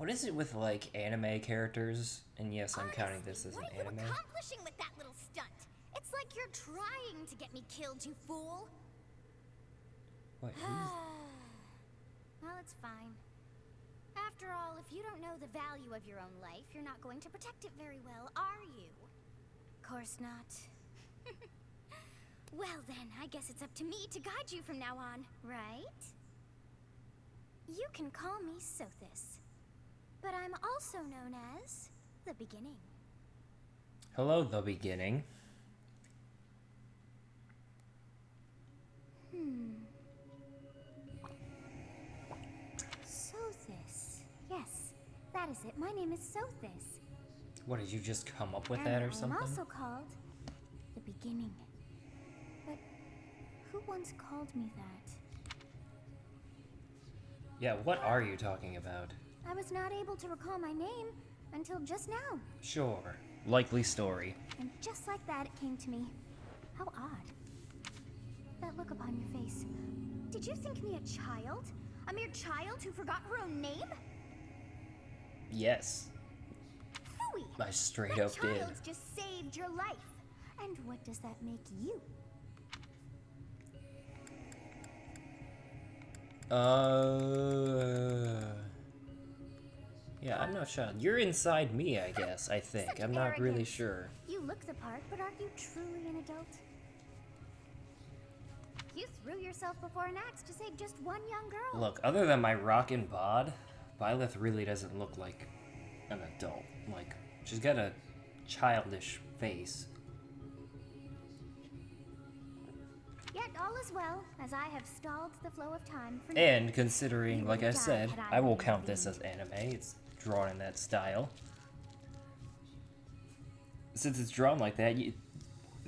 What is it with, like, anime characters? And yes, I'm counting this as an anime. What are you accomplishing with that little stunt? It's like you're trying to get me killed, you fool. What? Well, it's fine. After all, if you don't know the value of your own life, you're not going to protect it very well, are you? Of course not. Well then, I guess it's up to me to guide you from now on, right? You can call me Sothis, but I'm also known as the Beginning. Hello, the Beginning. Sothis. Yes, that is it. My name is Sothis. What, did you just come up with that or something? I'm also called the Beginning. But who once called me that? Yeah, what are you talking about? I was not able to recall my name until just now. Sure. Likely story. And just like that, it came to me. How odd. That look upon your face. Did you think me a child? A mere child who forgot her own name? Yes. Phooey! I straight That up did. child just saved your life. And what does that make you? Yeah, I'm not sure. You're inside me, I guess, I think. Such I'm not really arrogance. sure. You look the part, but are you truly an adult? You threw yourself before an axe to save just one young girl. Look, other than my rockin' bod, Byleth really doesn't look like an adult. Like, she's got a childish face. Yet all is well, as I have stalled the flow of time for And considering, You like I would die said, had I I will been count this as intervened. anime. It's drawn in that style. Since it's drawn like that,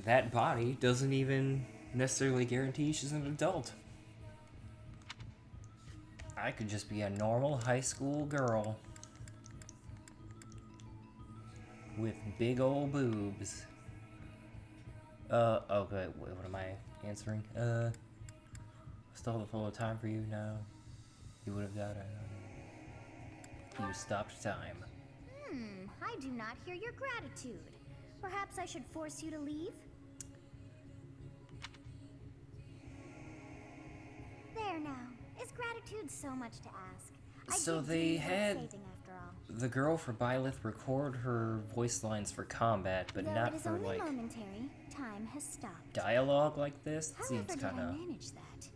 that body doesn't even necessarily guarantee she's an adult. I could just be a normal high school girl with big old boobs. Okay, wait, what am I answering? Stole the flow of time for you now. You would have died. You stopped time. I do not hear your gratitude. Perhaps I should force you to leave? There now. Is gratitude so much to ask? So did they dream worth had saving after all. the girl for Byleth record her voice lines for combat, but Though not it is for, only like, momentary, time has stopped. dialogue like this. It However seems did kind I of manage that?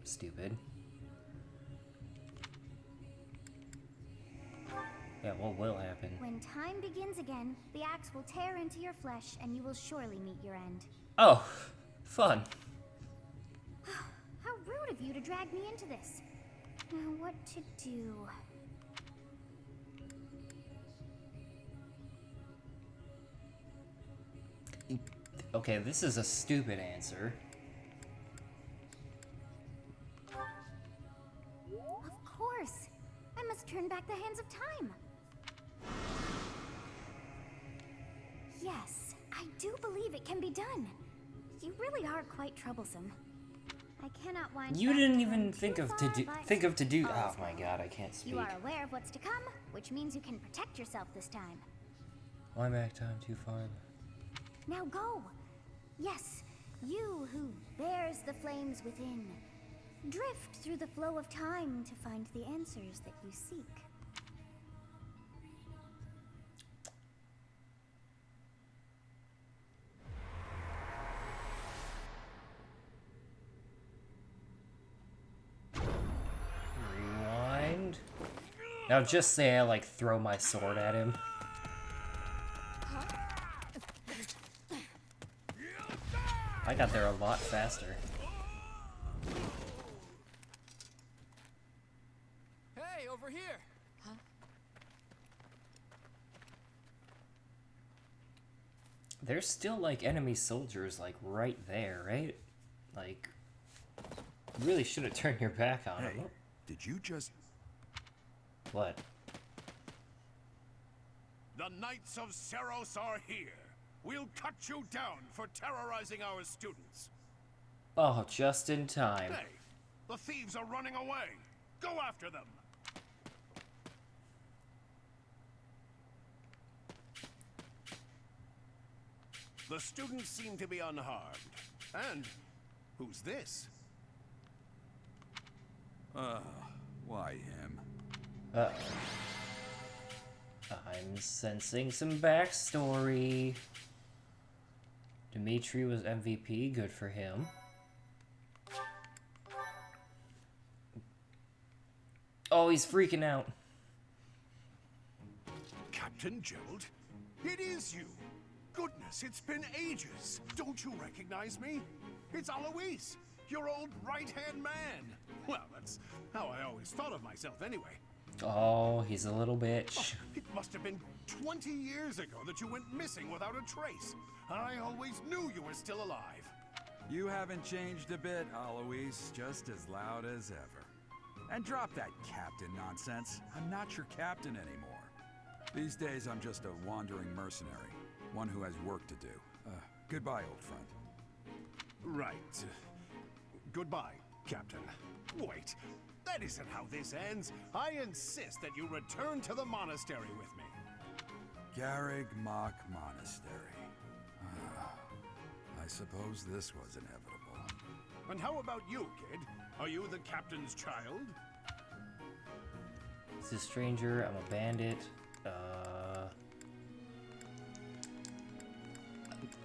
stupid. Yeah, what will happen? When time begins again, the axe will tear into your flesh and you will surely meet your end. Oh, fun. How rude of you to drag me into this. Now what to do? Okay, this is a stupid answer. Of course. I must turn back the hands of time. Yes, I do believe it can be done. You really are quite troublesome. I cannot wind You back didn't time even too think of far, to do. but Oh all's my well. god, I can't speak. You are aware of what's to come, which means you can protect yourself this time. Why back time too far? Now go. Yes, you who bears the flames within. Drift through the flow of time to find the answers that you seek. Rewind. Now just say I like throw my sword at him. I got there a lot faster. Hey, over here! Huh? There's still like enemy soldiers like right there, right? Like, you really should have turned your back on Hey, them. did you just... What? The Knights of Seros are here. We'll cut you down for terrorizing our students. Oh, just in time. Hey, the thieves are running away. Go after them. The students seem to be unharmed. And who's this? Why him? Uh-oh. I'm sensing some backstory. Dimitri was MVP, good for him. Oh, he's freaking out. Captain Gerald? It is you! Goodness, it's been ages! Don't you recognize me? It's Alois, your old right-hand man! Well, that's how I always thought of myself anyway. Oh, he's a little bitch. It must have been 20 years ago that you went missing without a trace. I always knew you were still alive. You haven't changed a bit, Alois. Just as loud as ever. And drop that captain nonsense. I'm not your captain anymore. These days, I'm just a wandering mercenary. One who has work to do. Goodbye, old friend. Right. Goodbye, Captain. Wait, that isn't how this ends. I insist that you return to the monastery with me. Garrig Mach Monastery. I suppose this was inevitable. And how about you, kid? Are you the captain's child? He's a stranger, I'm a bandit.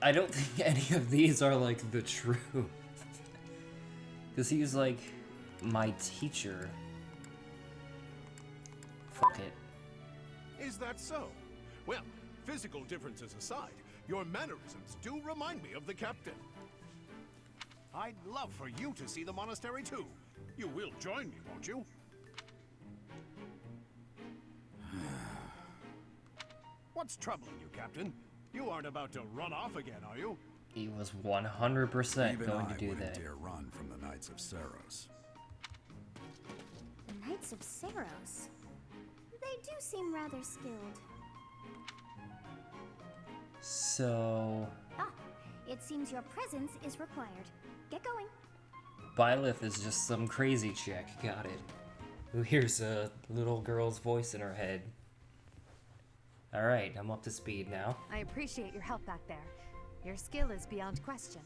I don't think any of these are like the truth. Because he's like my teacher. Fuck it. Is that so? Well, physical differences aside, your mannerisms do remind me of the captain. I'd love for you to see the monastery too. You will join me, won't you? What's troubling you, Captain? You aren't about to run off again, are you? He was 100% Even going I to do wouldn't that. dare run from the Knights of Saros. The Knights of Saros. They do seem rather skilled. So, Ah, it seems your presence is required. Get going. Byleth is just some crazy chick. Got it. Who hears a little girl's voice in her head. Alright, I'm up to speed now. I appreciate your help back there. Your skill is beyond question.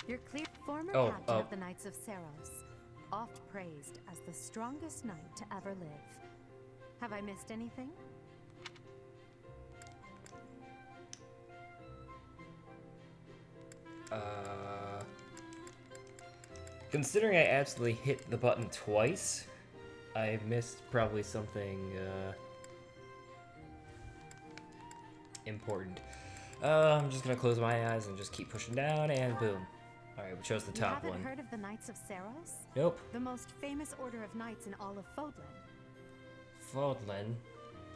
You're clear former Oh, captain of the Knights of Saros, oft praised as the strongest knight to ever live. Have I missed anything? Considering I absolutely hit the button twice, I missed probably something, important. I'm just gonna close my eyes and just keep pushing down, and boom. Alright, we chose the You top haven't one. heard of the Knights of Saros? Nope. The most famous order of knights in all of Fodlan. Fodlan?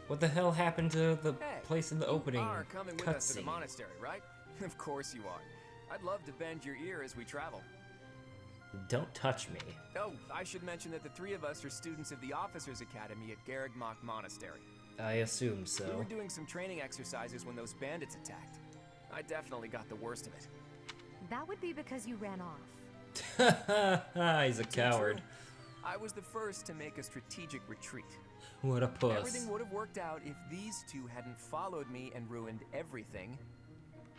What the hell happened to the Hey, place in the opening you are coming with us to the cutscene? monastery, right? Of course you are. I'd love to bend your ear as we travel. Don't touch me. Oh, I should mention that the three of us are students of the Officers Academy at Garrig Mach Monastery. I assume We were so. doing some training exercises when those bandits attacked. I definitely got the worst of it. That would be because you ran off. He's a coward. I was the first to make a strategic retreat. What a puss. Everything would have worked out if these two hadn't followed me and ruined everything.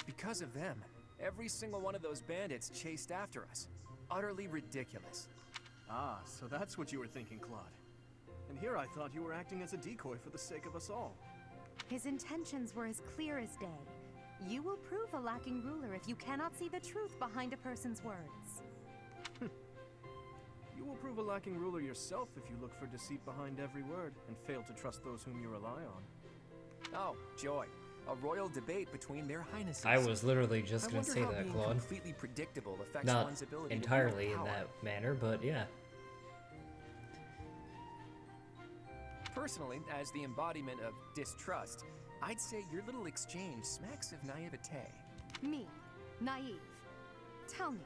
Because of them, every single one of those bandits chased after us. Utterly ridiculous. Ah, so that's what you were thinking, Claude. And here I thought you were acting as a decoy for the sake of us all. His intentions were as clear as day. You will prove a lacking ruler if you cannot see the truth behind a person's words. You will prove a lacking ruler yourself if you look for deceit behind every word and fail to trust those whom you rely on. Oh, joy. A royal debate between their highnesses. I was literally just I gonna wonder say how that, being Claude. completely predictable affects Not one's ability to entirely wield in power. that manner, but yeah. Personally, as the embodiment of distrust, I'd say your little exchange smacks of naivete. Me, naive. Tell me,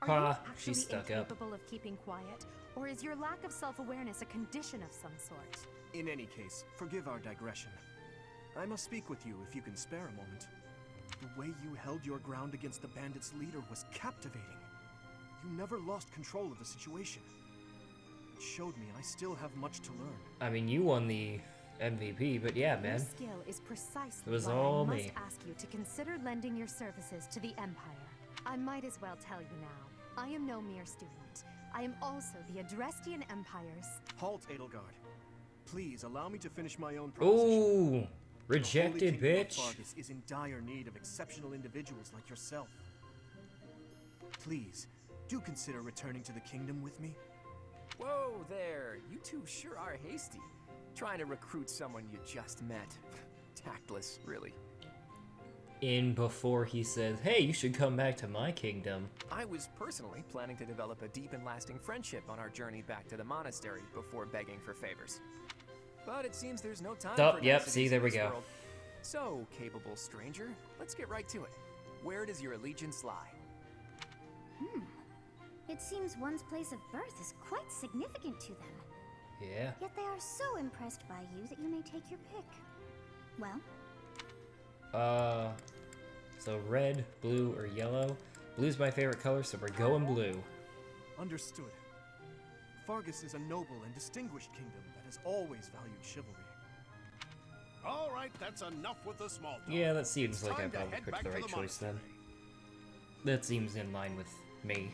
are Ha, you actually she's stuck up. incapable of keeping quiet, or is your lack of self-awareness a condition of some sort? In any case, forgive our digression. I must speak with you if you can spare a moment. The way you held your ground against the bandits' leader was captivating. You never lost control of the situation. It showed me I still have much to learn. I mean, you won the MVP, but yeah, Your man. skill is precisely It was why all I must me. ask you to consider lending your services to the Empire. I might as well tell you now. I am no mere student. I am also the Adrestian Empire's. Halt, Edelgard. Please allow me to finish my own proposition. Ooh, The Holy rejected, Kingdom of bitch. Fargus is in dire need of exceptional individuals like yourself. Please, do consider returning to the kingdom with me. Whoa there, you two sure are hasty. Trying to recruit someone you just met. Tactless, really. In before he says, hey, you should come back to my kingdom. I was personally planning to develop a deep and lasting friendship on our journey back to the monastery before begging for favors. But it seems there's no time Oh, for yep, niceties see, there in we this go. world. So, capable stranger, let's get right to it. Where does your allegiance lie? It seems one's place of birth is quite significant to them. Yeah. Yet they are so impressed by you that you may take your pick. Well, So red, blue, or yellow? Blue's my favorite color, so we're going blue. Understood. Fargus is a noble and distinguished kingdom that has always valued chivalry. All right, that's enough with the small talk. Yeah, that seems It's like I time to probably head picked back the to right the choice then. monastery. That seems in line with me.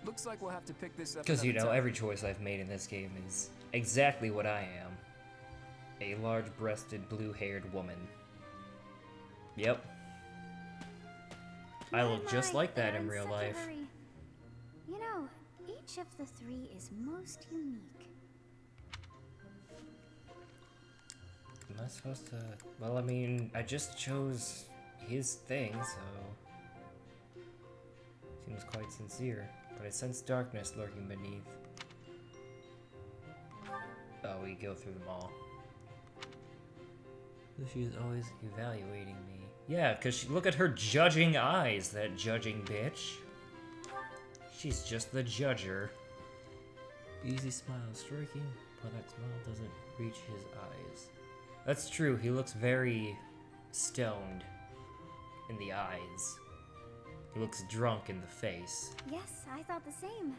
Looks like we'll have to pick this up. Because, you another know, time. every choice I've made in this game is exactly what I am. A large-breasted, blue-haired woman. Yep. I my, look just my, like that they're in real such a life. hurry. You know, each of the three is most unique. Am I supposed to... Well, I mean, I just chose his thing, so... Seems quite sincere. But I sense darkness lurking beneath. Oh, we go through them all. She is always evaluating me. Yeah, because look at her judging eyes, that judging bitch. She's just the judger. Easy smile, striking, but that smile doesn't reach his eyes. That's true, he looks very stoned in the eyes. He looks drunk in the face. Yes, I thought the same.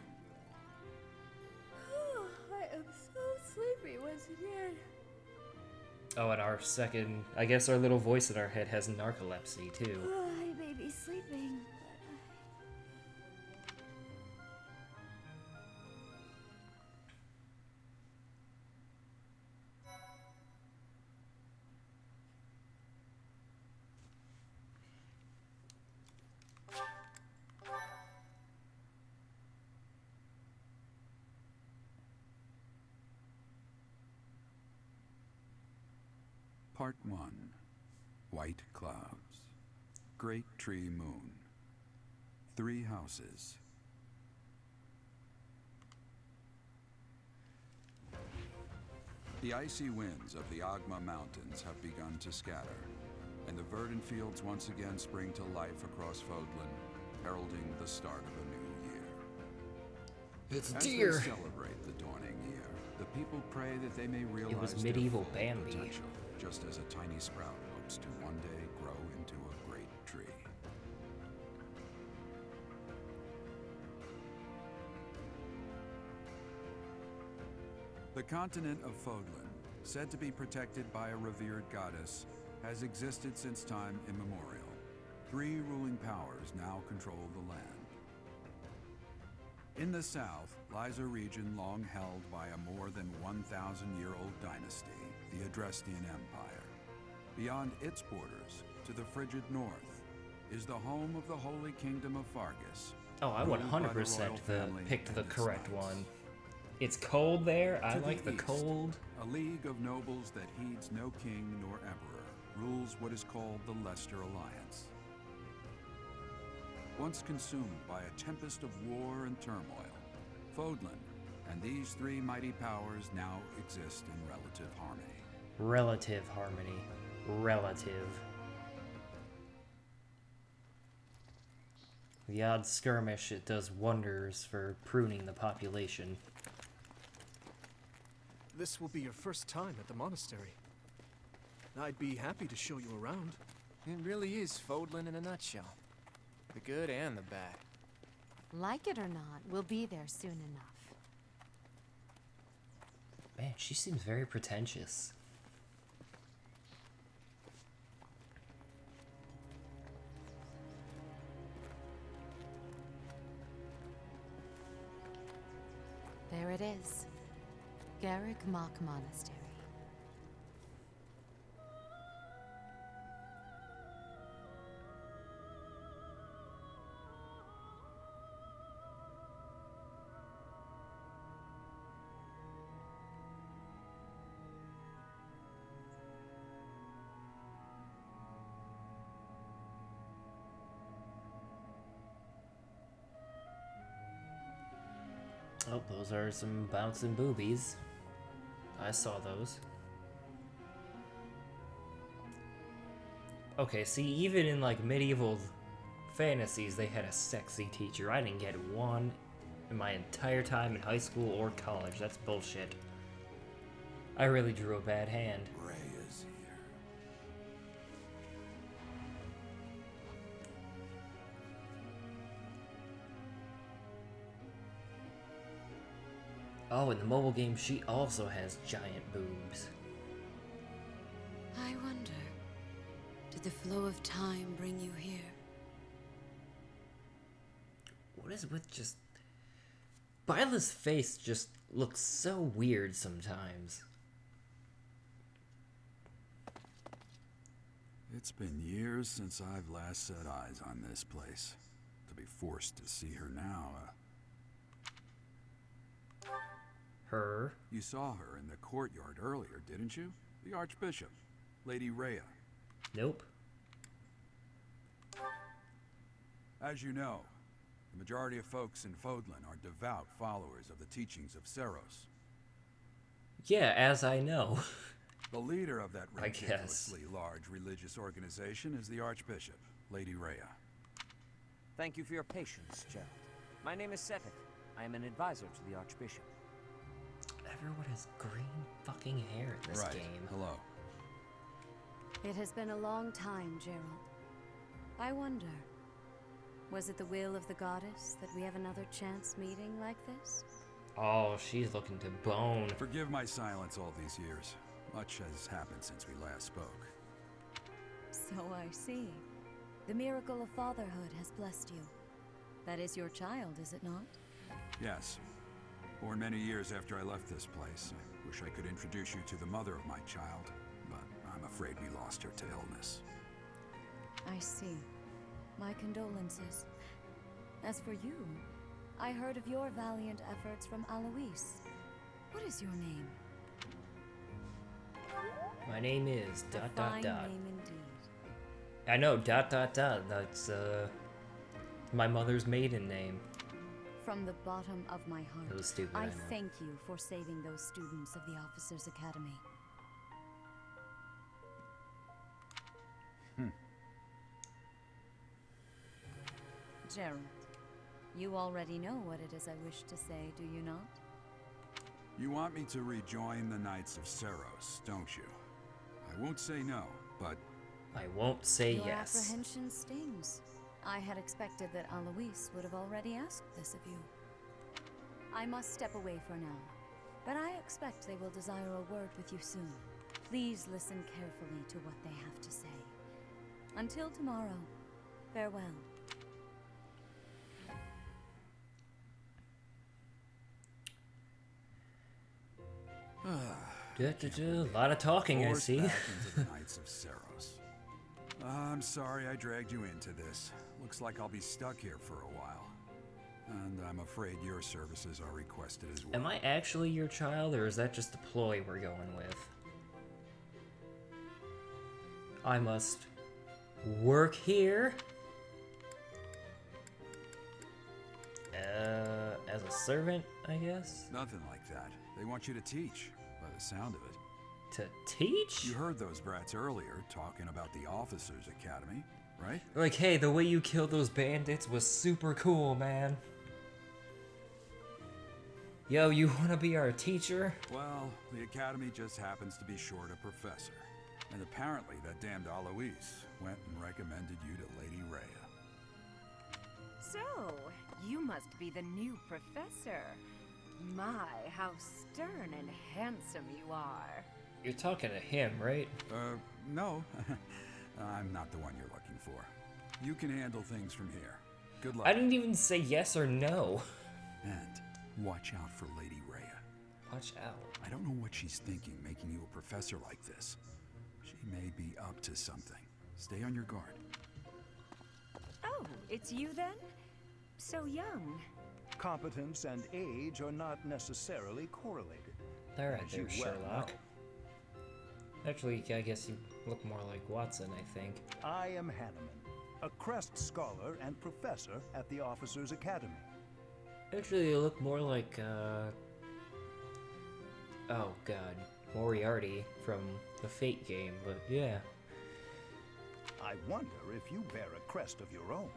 I am so sleepy once again. Oh, and our second, I guess our little voice in our head has narcolepsy too. I may be sleeping. Part 1. White clouds. Great tree moon. 3 houses. The icy winds of the Agma Mountains have begun to scatter, and the verdant fields once again spring to life across Fodlan, heralding the start of a new year. It's As deer. they celebrate the dawning year, the people pray that they may realize their medieval full Bambi. potential, just as a tiny sprout hopes to one day grow into a great tree. The continent of Fodlan, said to be protected by a revered goddess, has existed since time immemorial. 3 ruling powers now control the land. In the south lies a region long held by a more than 1,000-year-old dynasty, the Adrestian Empire. Beyond its borders, to the frigid north, is the home of the Holy Kingdom of Fargus. Oh, I ruled by the 100% royal family picked the and its correct knights. one. It's cold there. I To like the east, cold. A league of nobles that heeds no king nor emperor rules what is called the Leicester Alliance. Once consumed by a tempest of war and turmoil, Fodlan and these 3 mighty powers now exist in relative harmony. Relative harmony. Relative. The odd skirmish, it does wonders for pruning the population. This will be your first time at the monastery. I'd be happy to show you around. It really is Fodlan in a nutshell. The good and the bad. Like it or not, we'll be there soon enough. Man, she seems very pretentious. There it is. Garrick Mock Monastery. Oh, those are some bouncing boobies. I saw those. Okay, see, even in like medieval fantasies, they had a sexy teacher. I didn't get one in my entire time in high school or college. That's bullshit. I really drew a bad hand. Rhea's here. Oh, in the mobile game, she also has giant boobs. I wonder, did the flow of time bring you here? What is with just... Byla's face just looks so weird sometimes. It's been years since I've last set eyes on this place. To be forced to see her now, Her? You saw her in the courtyard earlier, didn't you? The Archbishop, Lady Rhea. Nope. As you know, the majority of folks in Fodlan are devout followers of the teachings of Seros. Yeah, as I know. The leader of that I guess. ridiculously large religious organization is the Archbishop, Lady Rhea. Thank you for your patience, Gerald. My name is Sepith. I am an advisor to the Archbishop. Everyone has green fucking hair in this game. Hello. It has been a long time, Gerald. I wonder, was it the will of the goddess that we have another chance meeting like this? Oh, she's looking to bone. Forgive my silence all these years. Much has happened since we last spoke. So I see. The miracle of fatherhood has blessed you. That is your child, is it not? Yes. Born many years after I left this place. I wish I could introduce you to the mother of my child, but I'm afraid we lost her to illness. I see. My condolences. As for you, I heard of your valiant efforts from Alois. What is your name? My name is A dot fine dot dot. name indeed. I know, dot dot dot. That's my mother's maiden name. From the bottom of my heart, That was stupid, I I know. thank you for saving those students of the Officers' Academy. Gerald, you already know what it is I wish to say, do you not? You want me to rejoin the Knights of Seros, don't you? I won't say no, but I won't say Your yes. apprehension stings. I had expected that Alois would have already asked this of you. I must step away for now, but I expect they will desire a word with you soon. Please listen carefully to what they have to say. Until tomorrow, farewell. A lot of talking, I forced see. back into the Knights of Seros. I'm sorry I dragged you into this. Looks like I'll be stuck here for a while. And I'm afraid your services are requested as well. Am I actually your child, or is that just the ploy we're going with? I must work here. As a servant, I guess? Nothing like that. They want you to teach, by the sound of it. To teach? You heard those brats earlier talking about the Officers' Academy, right? Like, hey, the way you killed those bandits was super cool, man. Yo, you wanna be our teacher? Well, the Academy just happens to be short a professor. And apparently that damned Alois went and recommended you to Lady Rhea. So, you must be the new professor. My, how stern and handsome you are. You're talking to him, right? No. I'm not the one you're looking for. You can handle things from here. Good luck. I didn't even say yes or no. And watch out for Lady Rhea. Watch out. I don't know what she's thinking making you a professor like this. She may be up to something. Stay on your guard. Oh, it's you then? So young. Competence and age are not necessarily correlated. All right, as you there, well Sherlock. know. Actually, I guess you look more like Watson, I think. I am Hanneman, a Crest Scholar and Professor at the Officers' Academy. Actually, you look more like, oh god, Moriarty from the Fate game, but yeah. I wonder if you bear a crest of your own.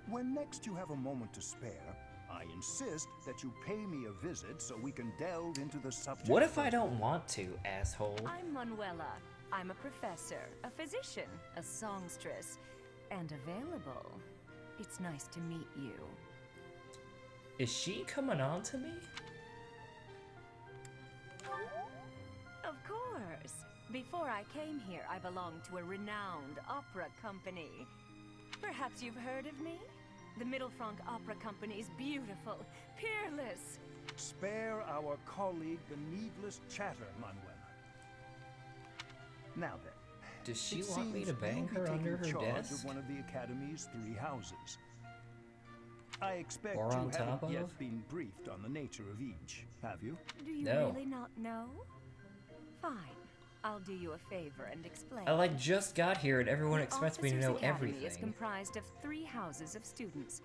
When next you have a moment to spare, I insist that you pay me a visit so we can delve into the subject. What if I don't want to, asshole? I'm Manuela. I'm a professor, a physician, a songstress, and available. It's nice to meet you. Is she coming on to me? Of course. Before I came here, I belonged to a renowned opera company. Perhaps you've heard of me? The Middlefranc Opera Company's beautiful, peerless. Spare our colleague the needless chatter, Manuela. Now then. Does she it want me seems to bang you'll be her under taking her charge desk? of one of the Academy's 3 houses. I expect Or on you top haven't yet of? been briefed on the nature of each, have you? Do you No. really not know? Fine. I'll do you a favor and explain. I just got here and everyone The expects me to Officers' know Academy everything. is comprised of 3 houses of students.